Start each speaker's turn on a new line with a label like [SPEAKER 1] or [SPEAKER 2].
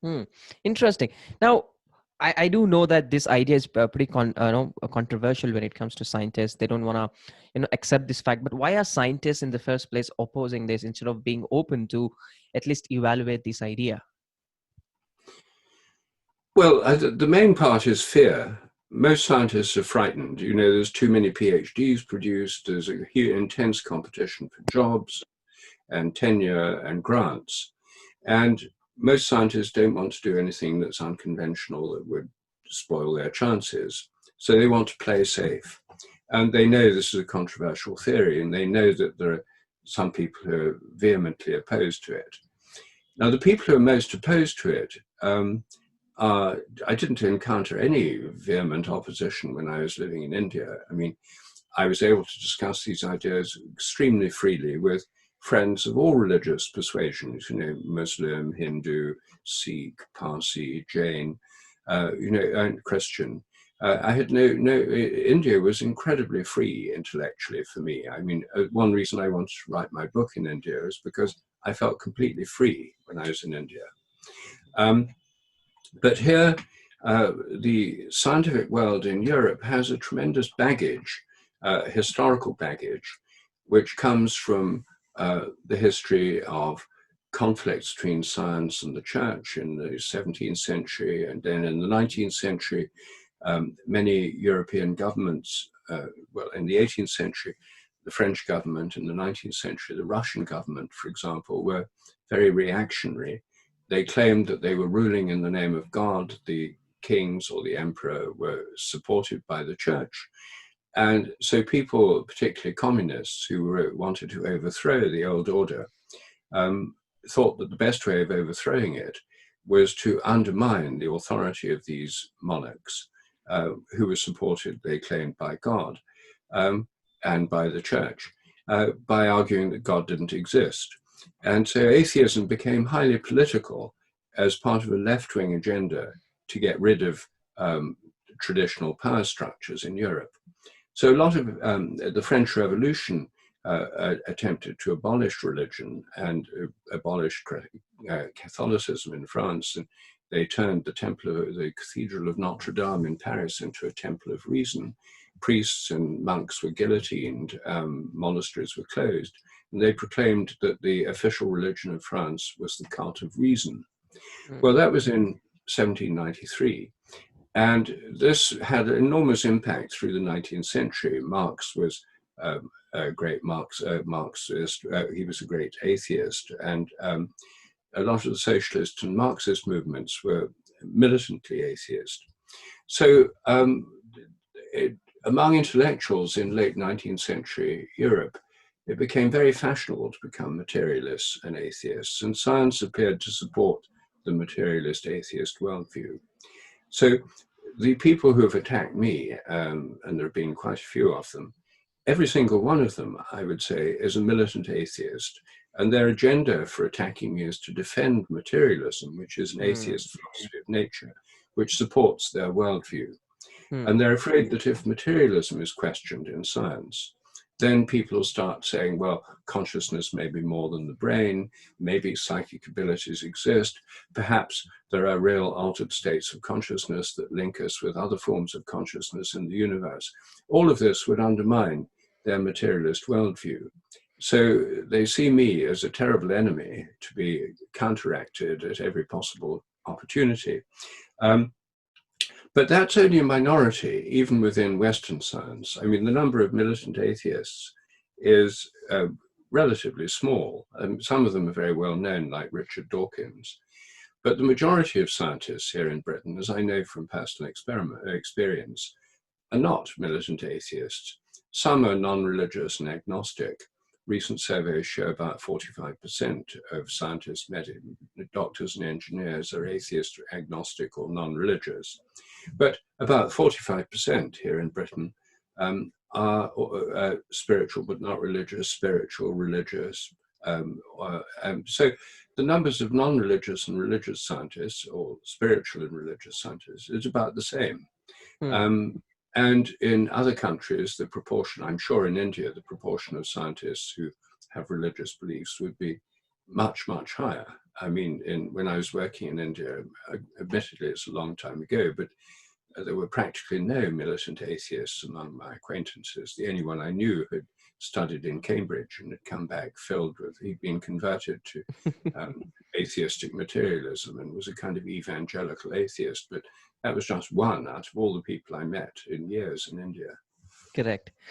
[SPEAKER 1] Hmm. Interesting. Now, I do know that this idea is pretty controversial when it comes to scientists. They don't want to, accept this fact. But why are scientists in the first place opposing this instead of being open to at least evaluate this idea?
[SPEAKER 2] Well, the main part is fear. Most scientists are frightened. There's too many PhDs produced, there's a huge, intense competition for jobs and tenure and grants. And most scientists don't want to do anything that's unconventional that would spoil their chances. So they want to play safe. And they know this is a controversial theory, and they know that there are some people who are vehemently opposed to it. Now, the people who are most opposed to it, I didn't encounter any vehement opposition when I was living in India. I mean, I was able to discuss these ideas extremely freely with friends of all religious persuasions, Muslim, Hindu, Sikh, Parsi, Jain, and Christian. I had India was incredibly free intellectually for me. I mean, one reason I wanted to write my book in India is because I felt completely free when I was in India. But here, the scientific world in Europe has a tremendous baggage, historical baggage, which comes from the history of conflicts between science and the church in the 17th century. And then in the 19th century, many European governments, in the 18th century, the French government, in the 19th century, the Russian government, for example, were very reactionary. They claimed that they were ruling in the name of God. The kings or the emperor were supported by the church. And so people, particularly communists who wanted to overthrow the old order, thought that the best way of overthrowing it was to undermine the authority of these monarchs, who were supported, they claimed, by God and by the church, by arguing that God didn't exist. And so atheism became highly political as part of a left-wing agenda to get rid of traditional power structures in Europe. So a lot of the French Revolution attempted to abolish religion and abolish Catholicism in France. And they turned the Cathedral of Notre Dame in Paris into a temple of reason. Priests and monks were guillotined, monasteries were closed, and they proclaimed that the official religion of France was the cult of reason. Well, that was in 1793. And this had an enormous impact through the 19th century. Marx was a great Marxist. He was a great atheist. And a lot of the socialist and Marxist movements were militantly atheist. So among intellectuals in late 19th century Europe, it became very fashionable to become materialists and atheists. And science appeared to support the materialist atheist worldview. So the people who have attacked me, and there have been quite a few of them, every single one of them, I would say, is a militant atheist. And their agenda for attacking me is to defend materialism, which is an atheist philosophy of nature, which supports their worldview. And they're afraid that if materialism is questioned in science, then people will start saying, well, consciousness may be more than the brain, maybe psychic abilities exist, perhaps there are real altered states of consciousness that link us with other forms of consciousness in the universe. All of this would undermine their materialist worldview. So they see me as a terrible enemy to be counteracted at every possible opportunity. But that's only a minority, even within Western science. I mean, the number of militant atheists is relatively small. Some of them are very well known, like Richard Dawkins. But the majority of scientists here in Britain, as I know from personal experience, are not militant atheists. Some are non-religious and agnostic. Recent surveys show about 45% of scientists, doctors and engineers are atheist, agnostic or non-religious. But about 45% here in Britain are spiritual but not religious, spiritual, religious. So the numbers of non-religious and religious scientists, or spiritual and religious scientists, is about the same. And in other countries, the proportion, I'm sure in India, the proportion of scientists who have religious beliefs would be much, much higher. I mean, when I was working in India, admittedly it's a long time ago, but there were practically no militant atheists among my acquaintances. The only one I knew had studied in Cambridge and had come back filled with, he'd been converted to atheistic materialism and was a kind of evangelical atheist. But that was just one out of all the people I met in years in India.
[SPEAKER 1] Correct.